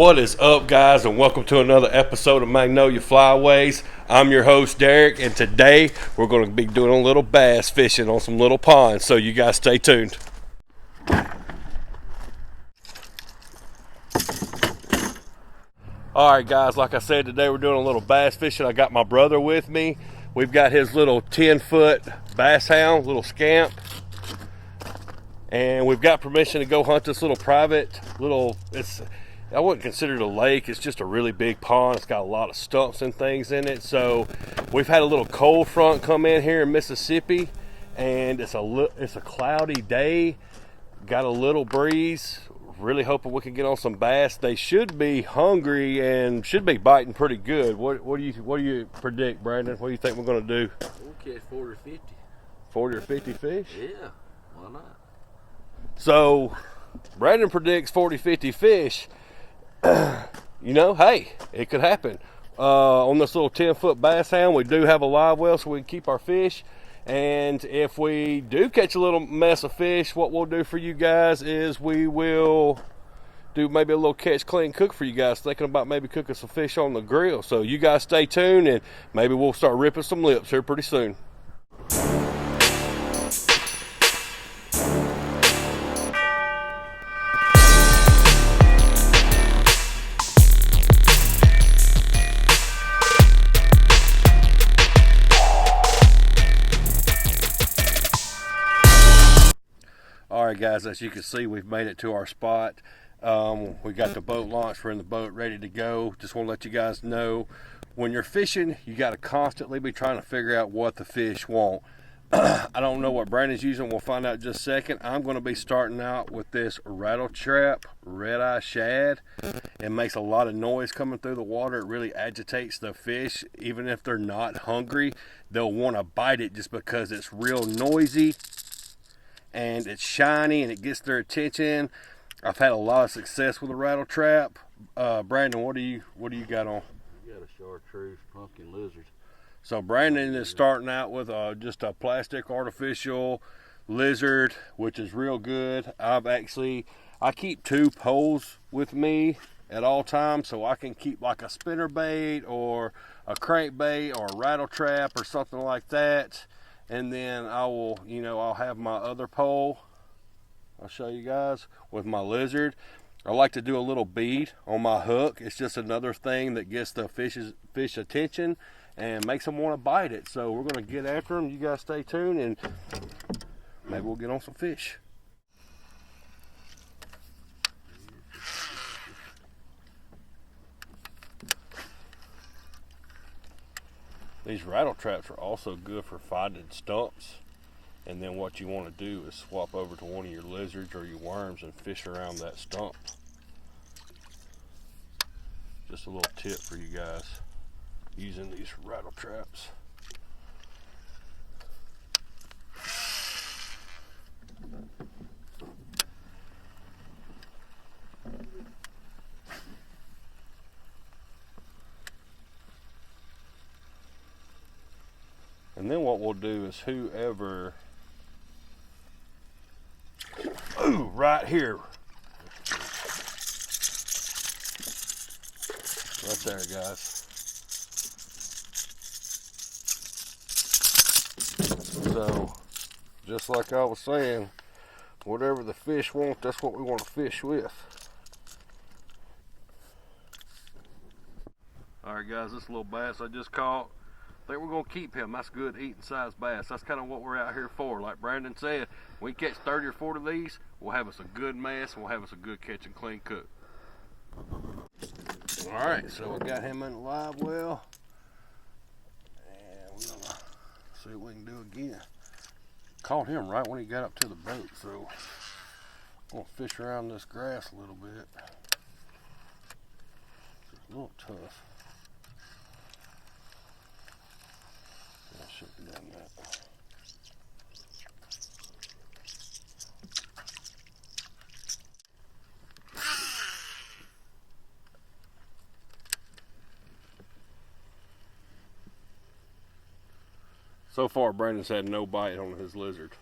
What is up, guys, and welcome to another episode of Magnolia Flyways. I'm your host, Derek, and today we're going to be doing a little bass fishing on some little ponds, so you guys stay tuned. Alright guys, like I said, today we're doing a little bass fishing. I got my brother with me. We've got his little 10-foot bass hound, little scamp. And we've got permission to go hunt this little private, I wouldn't consider it a lake. It's just a really big pond. It's got a lot of stumps and things in it. So we've had a little cold front come in here in Mississippi, and it's a cloudy day. Got a little breeze. Really hoping we can get on some bass. They should be hungry and should be biting pretty good. What do you predict, Brandon? What do you think we're going to do? We'll catch 40 or 50. 40 or 50 fish? Yeah, why not? So Brandon predicts 40, 50 fish. You know, hey, it could happen. On this little 10-foot bass hound, we do have a live well so we can keep our fish. And if we do catch a little mess of fish, what we'll do for you guys is we will do maybe a little catch, clean, cook for you guys, thinking about maybe cooking some fish on the grill. So you guys stay tuned, and maybe we'll start ripping some lips here pretty soon. Alright guys, as you can see, we've made it to our spot. We got the boat launched. We're in the boat ready to go. Just want to let you guys know, when you're fishing, you got to constantly be trying to figure out what the fish want. I don't know what Brandon's using. We'll find out in just a second. I'm going to be starting out with this Rattle Trap Red Eye Shad. It makes a lot of noise coming through the water. It really agitates the fish. Even if they're not hungry, they'll want to bite it just because it's real noisy and it's shiny and it gets their attention. I've had a lot of success with the Rattle Trap. Brandon, what do you got on? You got a chartreuse pumpkin lizard. So Brandon is starting out with just a plastic artificial lizard, which is real good. I keep 2 poles with me at all times, so I can keep like a spinner bait or a crankbait or a rattle trap or something like that. And then I'll have my other pole, I'll show you guys, with my lizard. I like to do a little bead on my hook. It's just another thing that gets the fish attention and makes them want to bite it. So we're going to get after them. You guys stay tuned, and maybe we'll get on some fish. These rattle traps are also good for finding stumps, and then what you want to do is swap over to one of your lizards or your worms and fish around that stump. Just a little tip for you guys using these rattle traps. And then what we'll do is right here. Right there, guys. So, just like I was saying, whatever the fish want, that's what we want to fish with. Alright guys, this little bass I just caught, I think we're going to keep him. That's good eating size bass. That's kind of what we're out here for. Like Brandon said, we catch 30 or 40 of these, we'll have us a good mess, and we'll have us a good catch and clean cook. Alright, so we got him in the live well, and we're going to see what we can do again. Caught him right when he got up to the boat, so I'm going to fish around this grass a little bit. It's a little tough. I should have done that. So far, Brandon's had no bite on his lizard.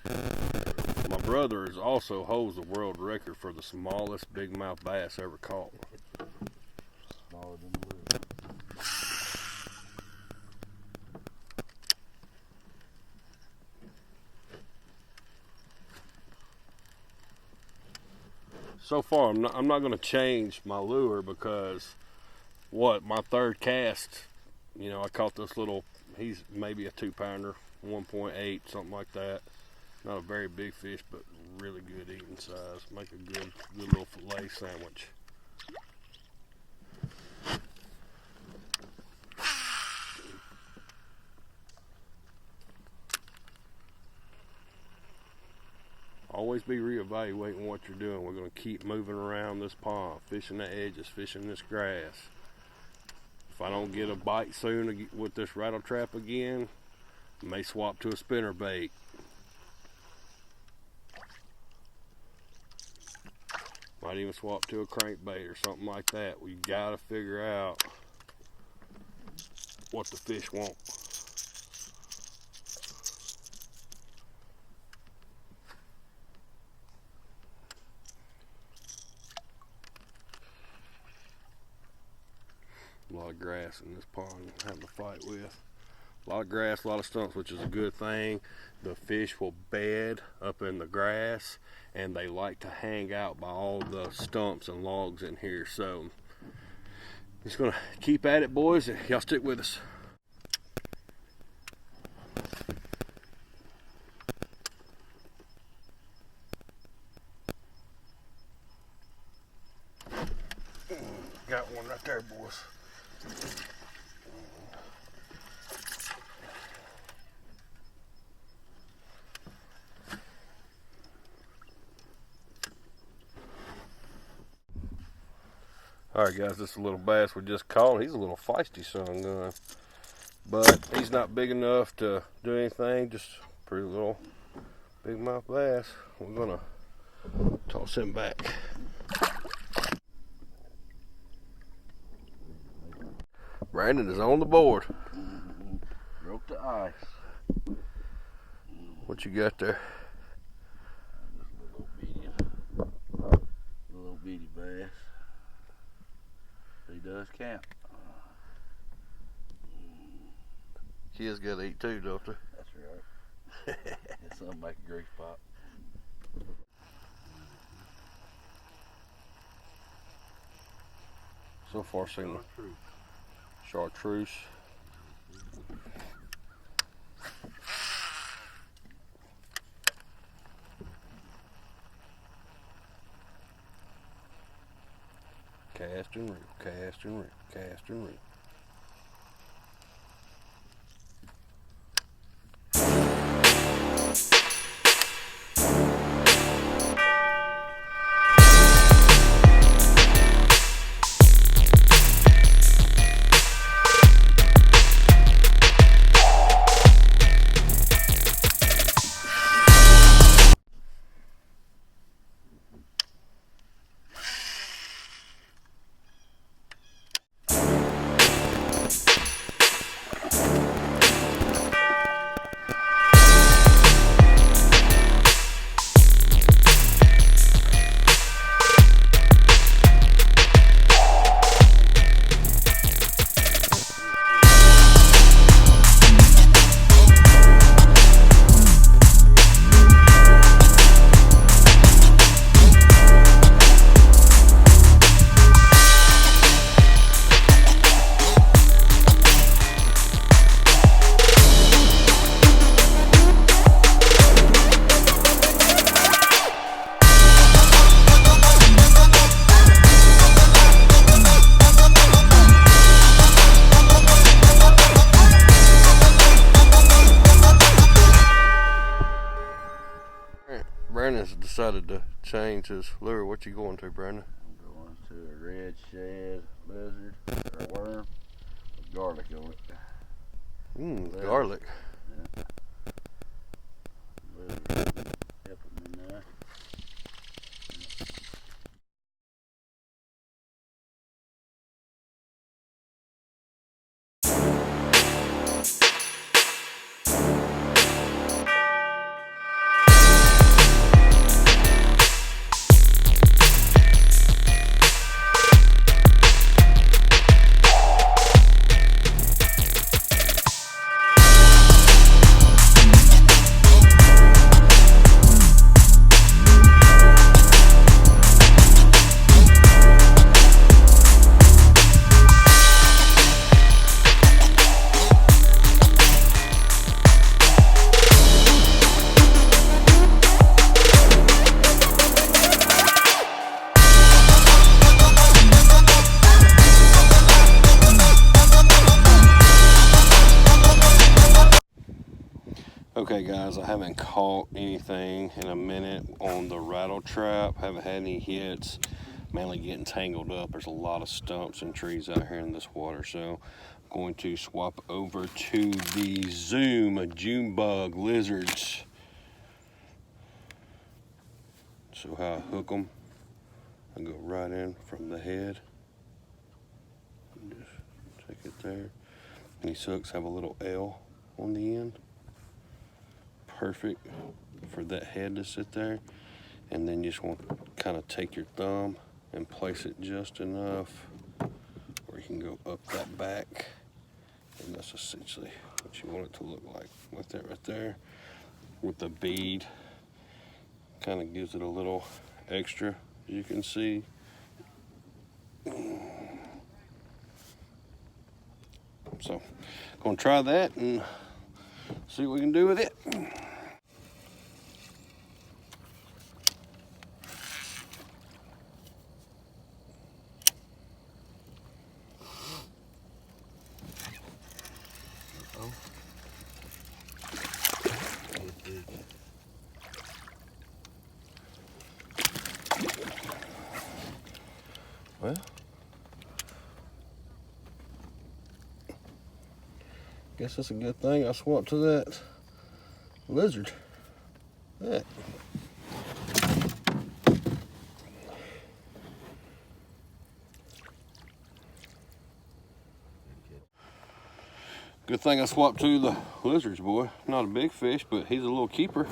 My brother is also holds the world record for the smallest big mouth bass ever caught. Smaller than the lure. So far, I'm not going to change my lure because my third cast, you know, I caught this little, he's maybe a 2-pounder, 1.8, something like that. Not a very big fish, but really good eating size. Make a good little fillet sandwich. Always be reevaluating what you're doing. We're going to keep moving around this pond, fishing the edges, fishing this grass. If I don't get a bite soon with this rattle trap again, I may swap to a spinner bait. Might even swap to a crankbait or something like that. We got to figure out what the fish want. A lot of grass in this pond having to fight with. A lot of grass, a lot of stumps, which is a good thing. The fish will bed up in the grass and they like to hang out by all the stumps and logs in here. So just gonna keep at it, boys, and y'all stick with us. Got one right there, boys. Alright guys, this is a little bass we just caught. He's a little feisty son gun, but he's not big enough to do anything. Just a pretty little big mouth bass. We're gonna toss him back. Brandon is on the board. Broke the ice. What you got there? Little bitty bass. He does count. Kids gotta eat too, don't they? That's right. It's something like a grease pop. So far seen chartreuse. Cast and reel, cast and reel, cast and reel. Brandon's decided to change his lure. What you going to, Brandon? I'm going to a red shad lizard or worm with garlic on it. Garlic. Yeah. Lizard. Help him in there. Okay guys, I haven't caught anything in a minute on the rattle trap. Haven't had any hits, mainly getting tangled up. There's a lot of stumps and trees out here in this water, so I'm going to swap over to the Zoom June bug lizards. So how I hook them, I go right in from the head. Just take it there. And these hooks have a little L on the end. Perfect for that head to sit there. And then you just want to kind of take your thumb and place it just enough where you can go up that back. And that's essentially what you want it to look like that right there. With the bead, kind of gives it a little extra, as you can see. So, gonna try that and see what we can do with it. Well, guess that's a good thing I swapped to that lizard. That. Good thing I swapped to the lizards, boy. Not a big fish, but he's a little keeper.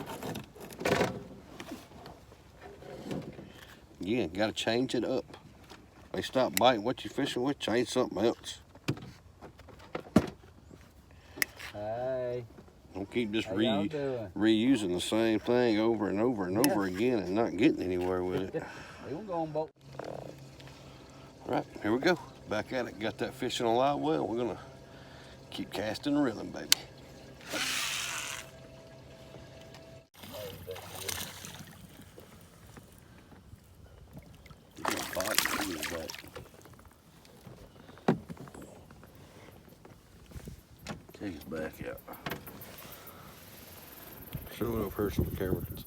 Again, gotta change it up. They stop biting what you're fishing with, change something else. Hey. Don't keep just How y'all doing? reusing the same thing over and over and over again and not getting anywhere with it. They won't go on boat. All right, here we go. Back at it. Got that fish in a live well. We're gonna keep casting and reeling, baby. Take his back out. Show it up here so the camera can see.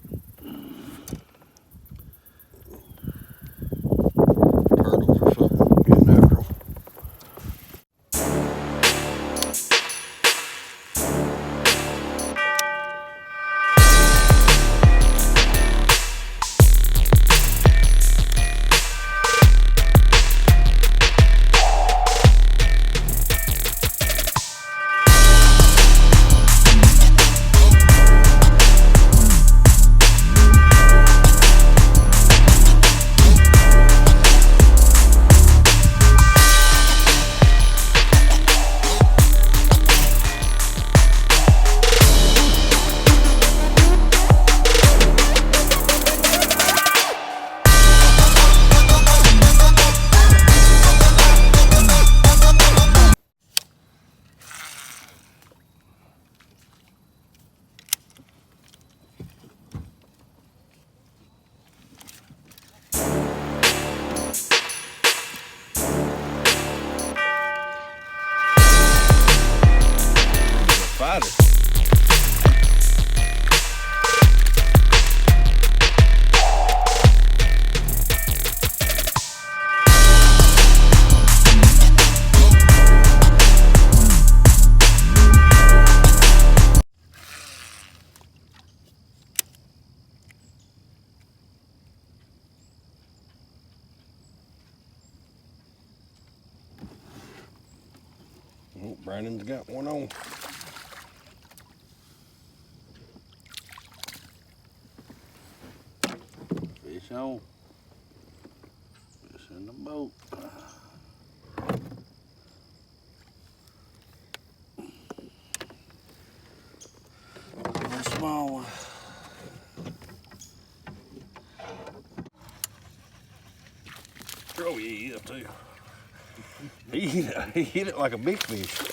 Turtles or something, getting after them. Fighter. Oh, Brandon's got one on. Fish on. Fish in the boat. A small one. Oh, he hit it too. He hit it like a big fish.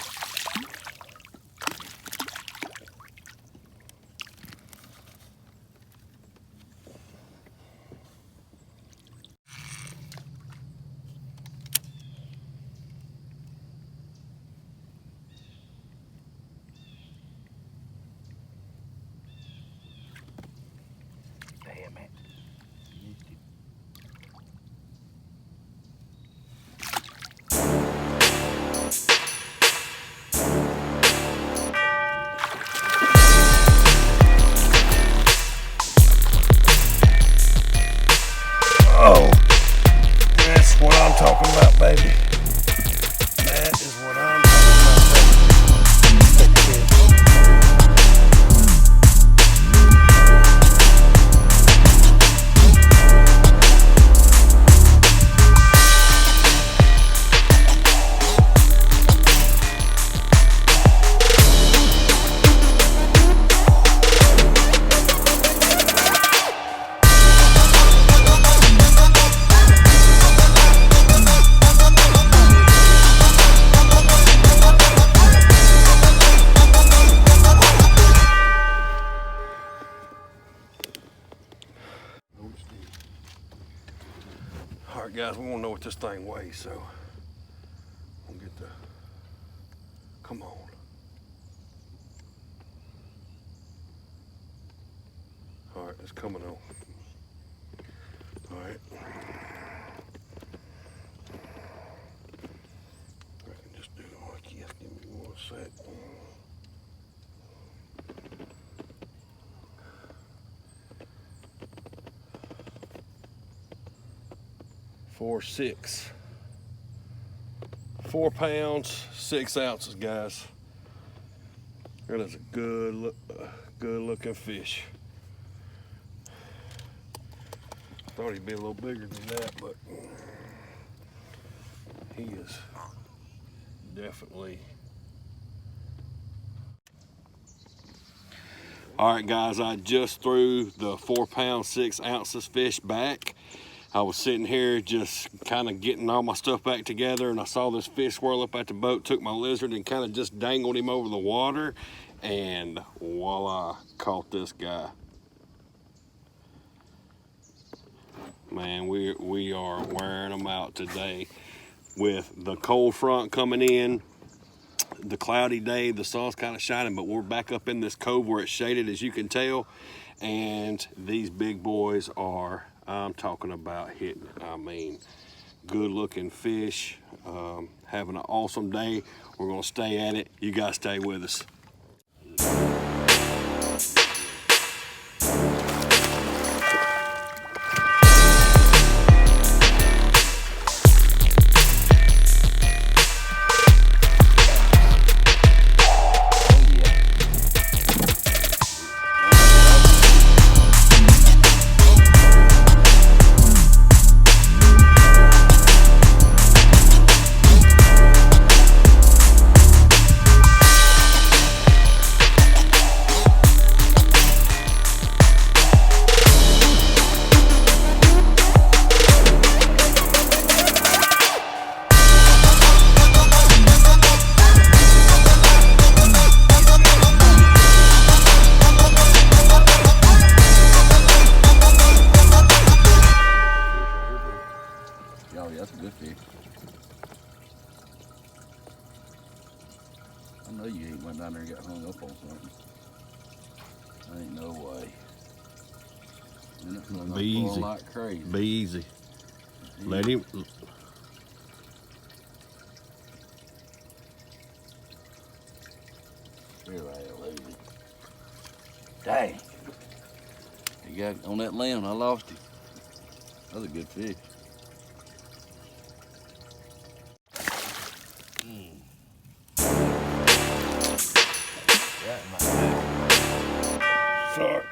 That's what I'm talking about, baby. That is what I'm talking about, baby. Take a hit. All right, guys, we want to know what this thing weighs, so we'll get the, come on. All right, it's coming on. All right. I can just do it like this. Give me 1 sec. 4.6. 4 pounds, 6 ounces, guys. That is a good looking fish. Thought he'd be a little bigger than that, but he is definitely. All right, guys, I just threw the 4 pound, 6 ounces fish back. I was sitting here just kind of getting all my stuff back together, and I saw this fish swirl up at the boat, took my lizard and kind of just dangled him over the water, and voila, caught this guy. Man, we are wearing them out today with the cold front coming in, the cloudy day, the sun's kind of shining, but we're back up in this cove where it's shaded, as you can tell, and these big boys are, I'm talking about hitting. I mean, good looking fish, having an awesome day. We're gonna stay at it. You guys stay with us. That's a good fish. I know you ain't went down there and got hung up on something. Ain't no way. And it's gonna Be easy. Like crazy. Be easy. Let him. Lazy. Dang. He got on that limb. I lost him. That was a good fish. Sorry.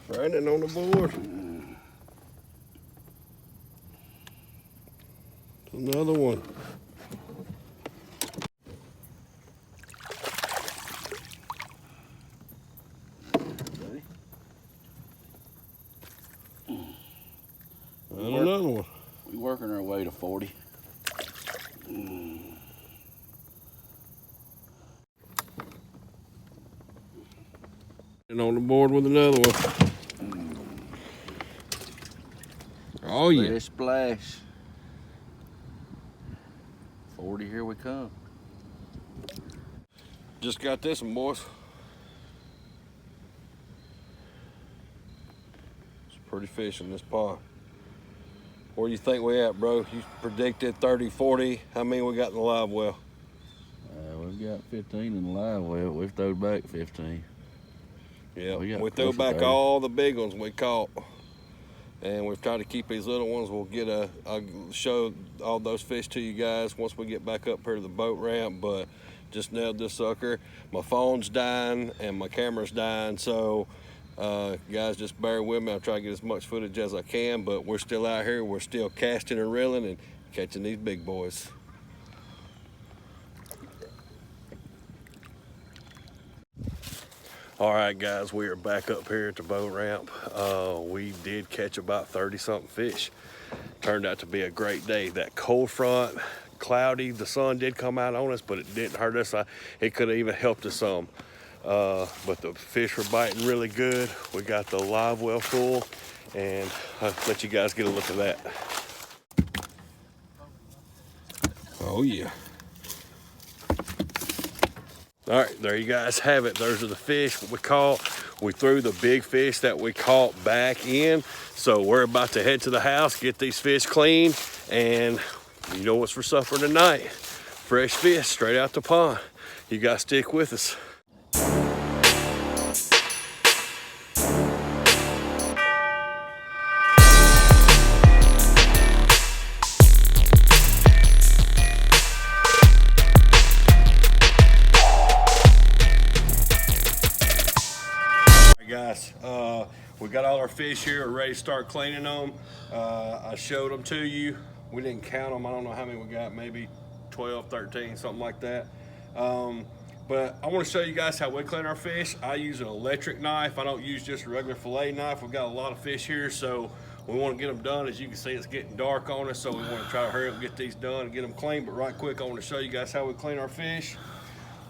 Brandon on the board. Another one. And on the board with another one. Oh yeah. Fish splash. 40, here we come. Just got this one, boys. It's pretty fish in this pond. Where do you think we at, bro? You predicted 30, 40. How many we got in the live well? We've got 15 in the live well. We've thrown back 15. Yeah, we we threw back 30. all the big ones we caught. And we've tried to keep these little ones. I'll show all those fish to you guys once we get back up here to the boat ramp, but just nailed this sucker. My phone's dying and my camera's dying, so guys, just bear with me. I'll try to get as much footage as I can, but we're still out here. We're still casting and reeling and catching these big boys. All right, guys, we are back up here at the boat ramp. We did catch about 30-something fish. Turned out to be a great day. That cold front, cloudy, the sun did come out on us, but it didn't hurt us. It could have even helped us some. But the fish were biting really good. We got the live well full, and I'll let you guys get a look at that. Oh yeah. All right, there you guys have it. Those are the fish we caught. We threw the big fish that we caught back in. So we're about to head to the house, get these fish clean, and you know what's for supper tonight. Fresh fish straight out the pond. You guys stick with us. Guys, we got all our fish here. We're ready to start cleaning them. I showed them to you. We didn't count them. I don't know how many we got, maybe 12, 13, something like that. But I want to show you guys how we clean our fish. I use an electric knife. I don't use just a regular fillet knife. We've got a lot of fish here, so we want to get them done. As you can see, it's getting dark on us, so we want to try to hurry up and get these done and get them clean. But right quick, I want to show you guys how we clean our fish.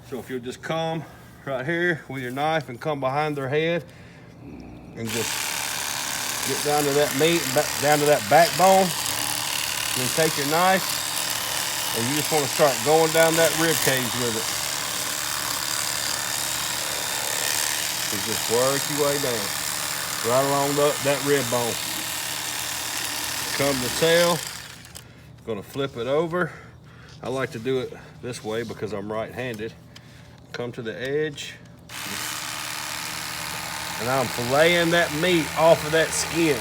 So if you'll just come right here with your knife and come behind their head and just get down to that meat, down to that backbone. Then take your knife and you just want to start going down that rib cage with it. And just work your way down, right along that rib bone. Come to tail, gonna flip it over. I like to do it this way because I'm right-handed. Come to the edge, and I'm filleting that meat off of that skin.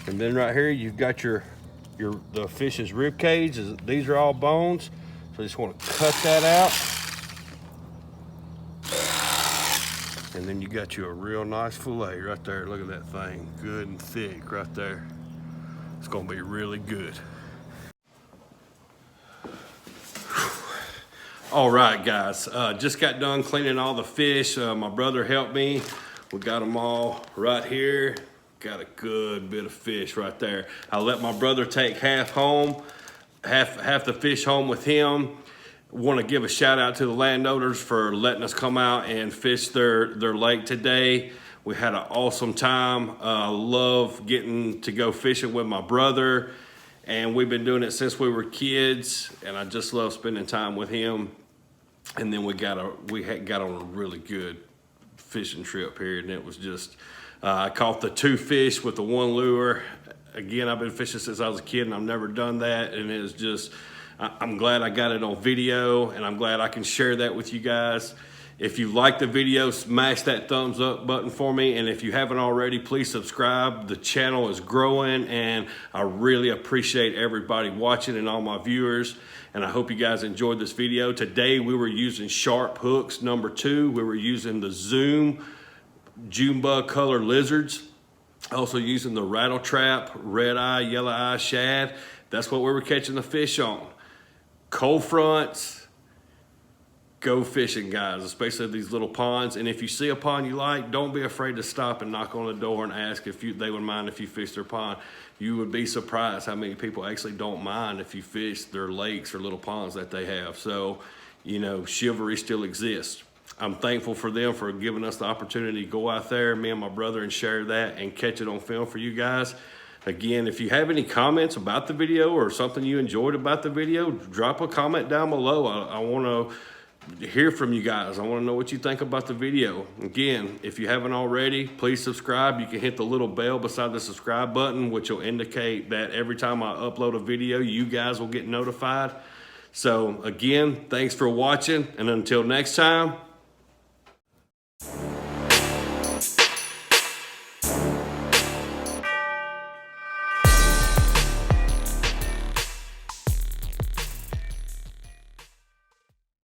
And then right here, you've got the fish's rib cage. These are all bones, so you just want to cut that out. And then you got you a real nice fillet right there. Look at that thing, good and thick right there. It's gonna be really good. All right, guys, just got done cleaning all the fish. My brother helped me. We got them all right here. Got a good bit of fish right there. I let my brother take half home, half the fish home with him. Want to give a shout out to the landowners for letting us come out and fish their lake today. We had an awesome time. Love getting to go fishing with my brother. And we've been doing it since we were kids, and I just love spending time with him. And then we got on a really good fishing trip here, and it was just, I caught the 2 fish with the 1 lure. Again, I've been fishing since I was a kid, and I've never done that, and it was just, I'm glad I got it on video, and I'm glad I can share that with you guys. If you like the video, smash that thumbs up button for me. And if you haven't already, please subscribe. The channel is growing, and I really appreciate everybody watching and all my viewers. And I hope you guys enjoyed this video. Today, we were using sharp hooks, number 2. We were using the Zoom June bug color lizards. Also using the Rattle Trap, red eye, yellow eye shad. That's what we were catching the fish on. Cold fronts. Go fishing, guys, especially these little ponds. And if you see a pond you like, don't be afraid to stop and knock on the door and ask if they would mind if you fish their pond. You would be surprised how many people actually don't mind if you fish their lakes or little ponds that they have. So, you know, chivalry still exists. I'm thankful for them for giving us the opportunity to go out there, me and my brother, and share that and catch it on film for you guys. Again, if you have any comments about the video or something you enjoyed about the video, drop a comment down below. I want to hear from you guys. I want to know what you think about the video. Again, if you haven't already, please subscribe. You can hit the little bell beside the subscribe button, which will indicate that every time I upload a video, you guys will get notified. So again, thanks for watching, and until next time,